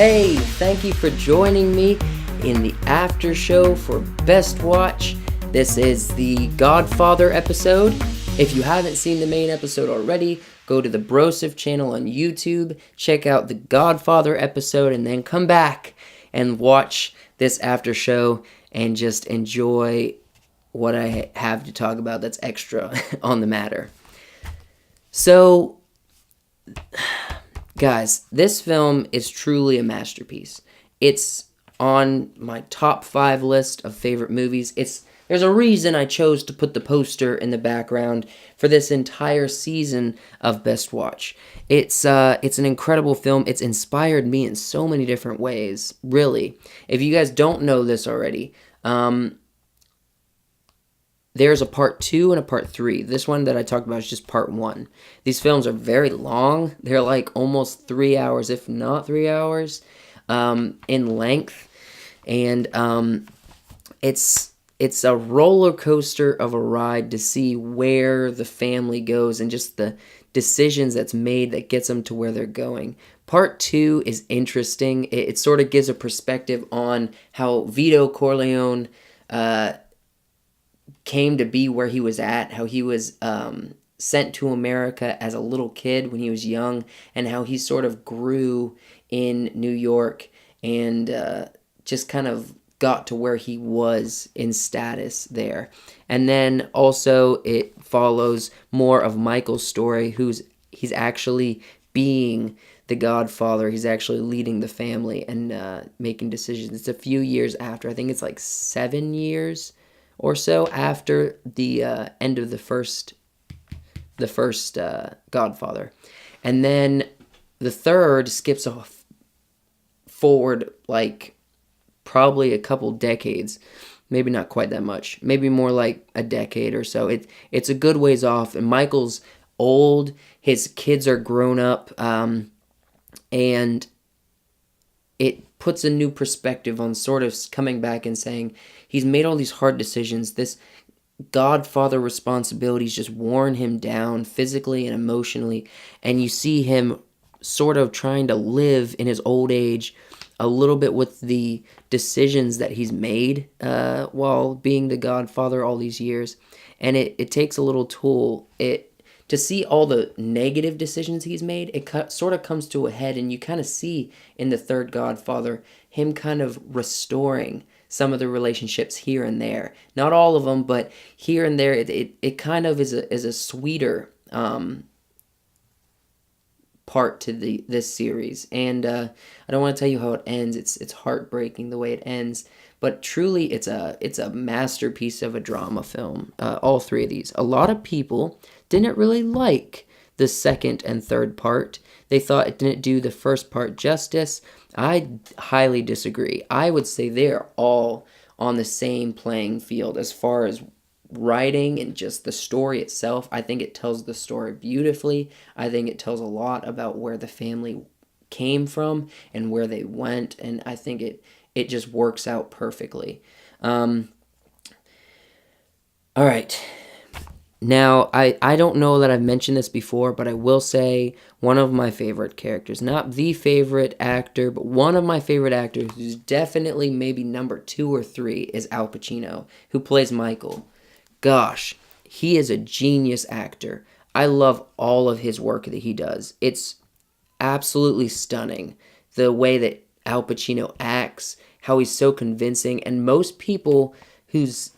Hey, thank you for joining me in the after show for Best Watch. This is the Godfather episode. If you haven't seen the main episode already, go to the Broseph channel on YouTube, check out the Godfather episode, and then come back and watch this after show and just enjoy what I have to talk about that's extra on the matter. So, guys, this film is truly a masterpiece. It's on my top 5 list of favorite movies. There's a reason I chose to put the poster in the background for this entire season of Best Watch. It's an incredible film. It's inspired me in so many different ways, really. If you guys don't know this already, there's a part 2 and a part 3. This one that I talked about is just part 1. These films are very long. They're like almost 3 hours, if not 3 hours, in length. And it's a roller coaster of a ride to see where the family goes and just the decisions that's made that gets them to where they're going. Part 2 is interesting. It sort of gives a perspective on how Vito Corleone came to be where he was at, how he was sent to America as a little kid when he was young, and how he sort of grew in New York and just kind of got to where he was in status there. And then also it follows more of Michael's story, he's actually being the Godfather. He's actually leading the family and making decisions. It's a few years after. I think it's like 7 years or so after the end of the first Godfather. And then the third skips forward like probably a couple decades, maybe not quite that much, maybe more like a decade or so. It's a good ways off, and Michael's old, his kids are grown up, and it puts a new perspective on sort of coming back and saying he's made all these hard decisions. This Godfather responsibilities just worn him down physically and emotionally, and you see him sort of trying to live in his old age a little bit with the decisions that he's made while being the Godfather all these years. And it takes a little tool. To see all the negative decisions he's made, it sort of comes to a head, and you kind of see in the third Godfather him kind of restoring some of the relationships here and there. Not all of them, but here and there, it kind of is a sweeter part to this series. And I don't want to tell you how it ends. It's heartbreaking the way it ends, but truly it's a masterpiece of a drama film. All 3 of these. A lot of people didn't really like the second and third part. They thought it didn't do the first part justice. I highly disagree. I would say they're all on the same playing field as far as writing and just the story itself. I think it tells the story beautifully. I think it tells a lot about where the family came from and where they went, and I think it just works out perfectly. All right. Now, I don't know that I've mentioned this before, but I will say one of my favorite characters, not the favorite actor, but one of my favorite actors who's definitely maybe number 2 or 3 is Al Pacino, who plays Michael. Gosh, he is a genius actor. I love all of his work that he does. It's absolutely stunning, the way that Al Pacino acts, how he's so convincing, and most people who's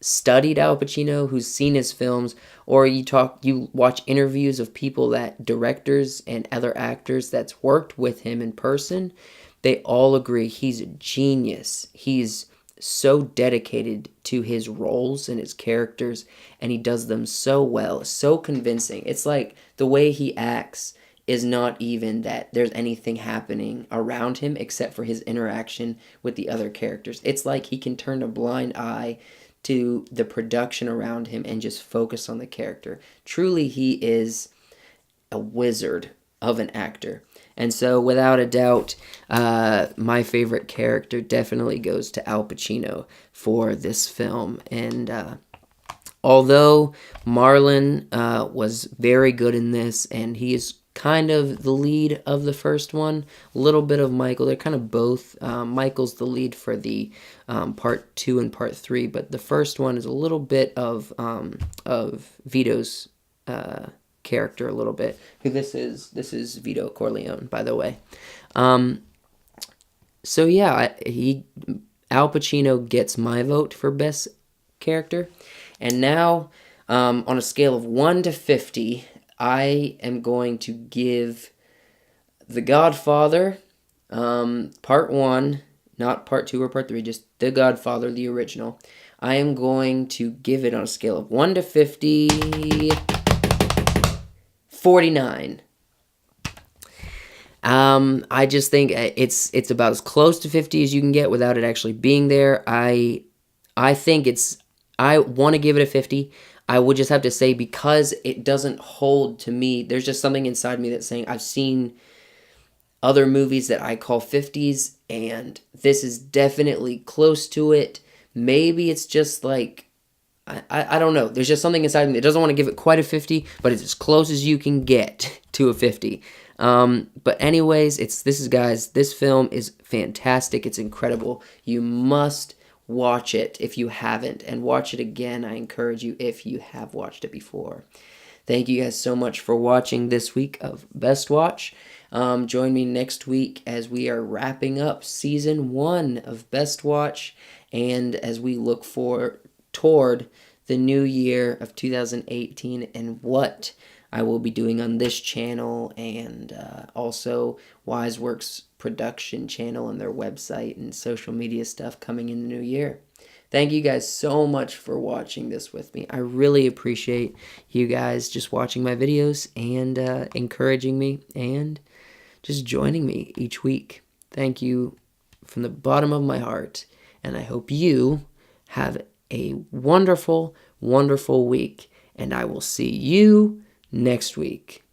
studied Al Pacino, who's seen his films, or you watch interviews of people, that directors and other actors that's worked with him in person, they all agree he's a genius. He's so dedicated to his roles and his characters, and he does them so well, so convincing. It's like the way he acts is not even that there's anything happening around him except for his interaction with the other characters. It's like he can turn a blind eye to the production around him and just focus on the character. Truly, he is a wizard of an actor. And so, without a doubt, my favorite character definitely goes to Al Pacino for this film. And although Marlon was very good in this, and he is kind of the lead of the first one. A little bit of Michael. They're kind of both. Michael's the lead for the part 2 and part 3, but the first one is a little bit of Vito's character a little bit. Who this is Vito Corleone, by the way. So yeah, Al Pacino gets my vote for best character. And now, on a scale of 1 to 50, I am going to give The Godfather, part 1, not part 2 or part 3, just The Godfather, the original. I am going to give it on a scale of 1 to 50, 49. I just think it's about as close to 50 as you can get without it actually being there. I think I want to give it a 50. I would just have to say, because it doesn't hold to me, there's just something inside me that's saying I've seen other movies that I call 50s, and this is definitely close to it. Maybe it's just like, I don't know. There's just something inside me that doesn't want to give it quite a 50, but it's as close as you can get to a 50. But anyways, this film is fantastic. It's incredible. You must watch it if you haven't, and watch it again. I encourage you if you have watched it before. Thank you guys so much for watching this week of Best Watch. Join me next week as we are wrapping up season 1 of Best Watch, and as we look toward the new year of 2018 and what I will be doing on this channel, and also Wiseworks production channel and their website and social media stuff coming in the new year. Thank you guys so much for watching this with me. I really appreciate you guys just watching my videos and encouraging me and just joining me each week. Thank you from the bottom of my heart, and I hope you have a wonderful, wonderful week, and I will see you next week.